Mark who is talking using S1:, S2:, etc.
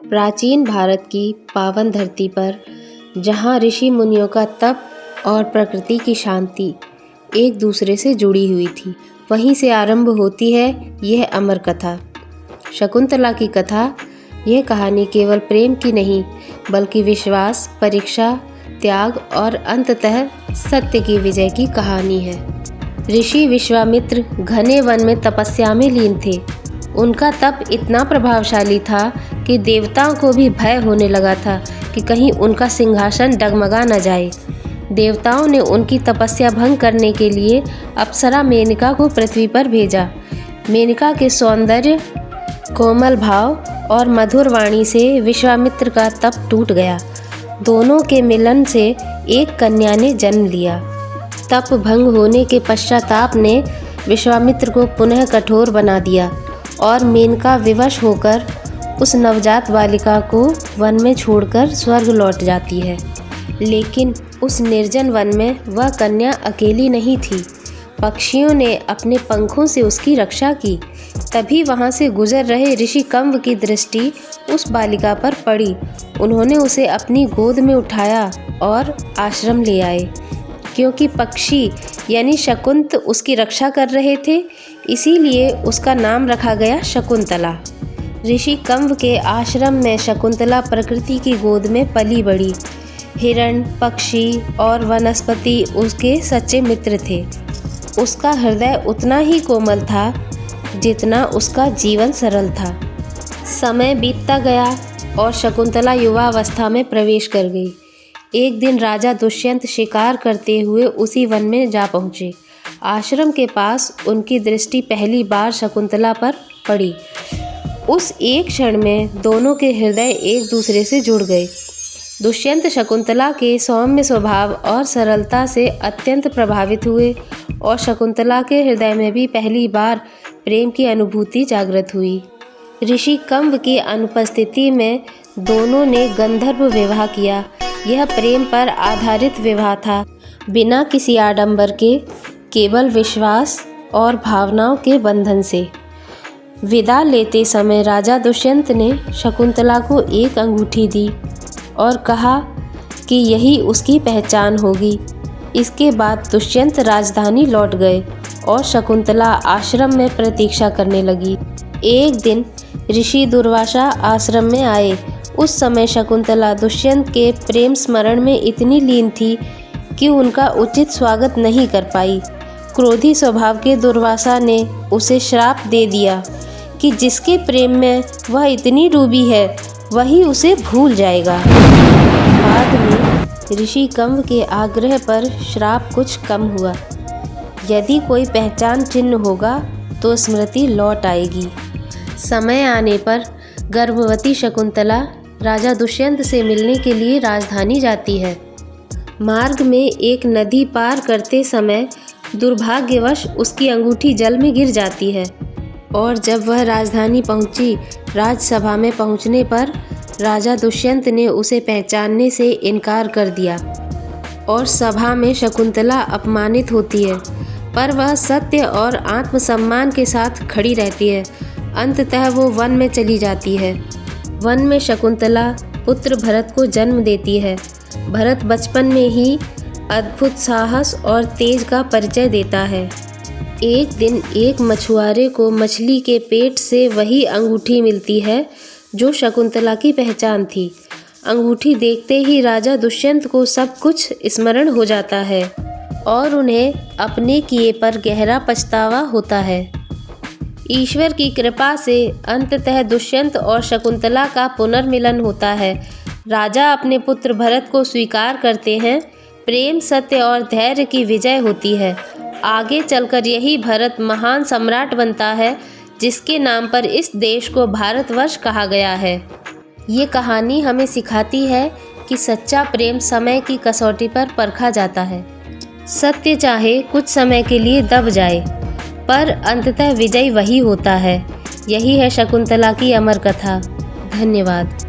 S1: प्राचीन भारत की पावन धरती पर, जहाँ ऋषि मुनियों का तप और प्रकृति की शांति एक दूसरे से जुड़ी हुई थी, वहीं से आरंभ होती है यह अमर कथा, शकुंतला की कथा। यह कहानी केवल प्रेम की नहीं, बल्कि विश्वास, परीक्षा, त्याग और अंततः सत्य की विजय की कहानी है। ऋषि विश्वामित्र घने वन में तपस्या में लीन थे। उनका तप इतना प्रभावशाली था कि देवताओं को भी भय होने लगा था कि कहीं उनका सिंहासन डगमगा न जाए। देवताओं ने उनकी तपस्या भंग करने के लिए अप्सरा मेनका को पृथ्वी पर भेजा। मेनका के सौंदर्य, कोमल भाव और मधुर वाणी से विश्वामित्र का तप टूट गया। दोनों के मिलन से एक कन्या ने जन्म लिया। तप भंग होने के पश्चाताप ने विश्वामित्र को पुनः कठोर बना दिया और मेनका विवश होकर उस नवजात बालिका को वन में छोड़कर स्वर्ग लौट जाती है। लेकिन उस निर्जन वन में वह कन्या अकेली नहीं थी। पक्षियों ने अपने पंखों से उसकी रक्षा की। तभी वहाँ से गुजर रहे ऋषि कंव की दृष्टि उस बालिका पर पड़ी। उन्होंने उसे अपनी गोद में उठाया और आश्रम ले आए। क्योंकि पक्षी यानी शकुंत उसकी रक्षा कर रहे थे, इसीलिए उसका नाम रखा गया शकुंतला। ऋषि कंव के आश्रम में शकुंतला प्रकृति की गोद में पली बड़ी। हिरण, पक्षी और वनस्पति उसके सच्चे मित्र थे। उसका हृदय उतना ही कोमल था जितना उसका जीवन सरल था। समय बीतता गया और शकुंतला युवावस्था में प्रवेश कर गई। एक दिन राजा दुष्यंत शिकार करते हुए उसी वन में जा पहुँचे। आश्रम के पास उनकी दृष्टि पहली बार शकुंतला पर पड़ी। उस एक क्षण में दोनों के हृदय एक दूसरे से जुड़ गए। दुष्यंत शकुंतला के सौम्य स्वभाव और सरलता से अत्यंत प्रभावित हुए और शकुंतला के हृदय में भी पहली बार प्रेम की अनुभूति जागृत हुई। ऋषि कंव की अनुपस्थिति में दोनों ने गंधर्व विवाह किया। यह प्रेम पर आधारित विवाह था, बिना किसी आडंबर के, केवल विश्वास और भावनाओं के बंधन से। विदा लेते समय राजा दुष्यंत ने शकुंतला को एक अंगूठी दी और कहा कि यही उसकी पहचान होगी। इसके बाद दुष्यंत राजधानी लौट गए और शकुंतला आश्रम में प्रतीक्षा करने लगी। एक दिन ऋषि दुर्वासा आश्रम में आए। उस समय शकुंतला दुष्यंत के प्रेम स्मरण में इतनी लीन थी कि उनका उचित स्वागत नहीं कर पाई। क्रोधी स्वभाव के दुर्वासा ने उसे श्राप दे दिया कि जिसके प्रेम में वह इतनी डूबी है, वही उसे भूल जाएगा। बाद में ऋषि कंव के आग्रह पर श्राप कुछ कम हुआ। यदि कोई पहचान चिन्ह होगा तो स्मृति लौट आएगी। समय आने पर गर्भवती शकुंतला राजा दुष्यंत से मिलने के लिए राजधानी जाती है। मार्ग में एक नदी पार करते समय दुर्भाग्यवश उसकी अंगूठी जल में गिर जाती है और जब वह राजधानी पहुंची, राजसभा में पहुंचने पर राजा दुष्यंत ने उसे पहचानने से इनकार कर दिया और सभा में शकुंतला अपमानित होती है, पर वह सत्य और आत्मसम्मान के साथ खड़ी रहती है। अंततः वो वन में चली जाती है। वन में शकुंतला पुत्र भरत को जन्म देती है। भरत बचपन में ही अद्भुत साहस और तेज का परिचय देता है। एक दिन एक मछुआरे को मछली के पेट से वही अंगूठी मिलती है जो शकुंतला की पहचान थी। अंगूठी देखते ही राजा दुष्यंत को सब कुछ स्मरण हो जाता है और उन्हें अपने किए पर गहरा पछतावा होता है। ईश्वर की कृपा से अंततः दुष्यंत और शकुंतला का पुनर्मिलन होता है। राजा अपने पुत्र भरत को स्वीकार करते हैं। प्रेम, सत्य और धैर्य की विजय होती है। आगे चलकर यही भरत महान सम्राट बनता है, जिसके नाम पर इस देश को भारतवर्ष कहा गया है। ये कहानी हमें सिखाती है कि सच्चा प्रेम समय की कसौटी पर परखा जाता है। सत्य चाहे कुछ समय के लिए दब जाए, पर अंततः विजयी वही होता है। यही है शकुंतला की अमर कथा। धन्यवाद।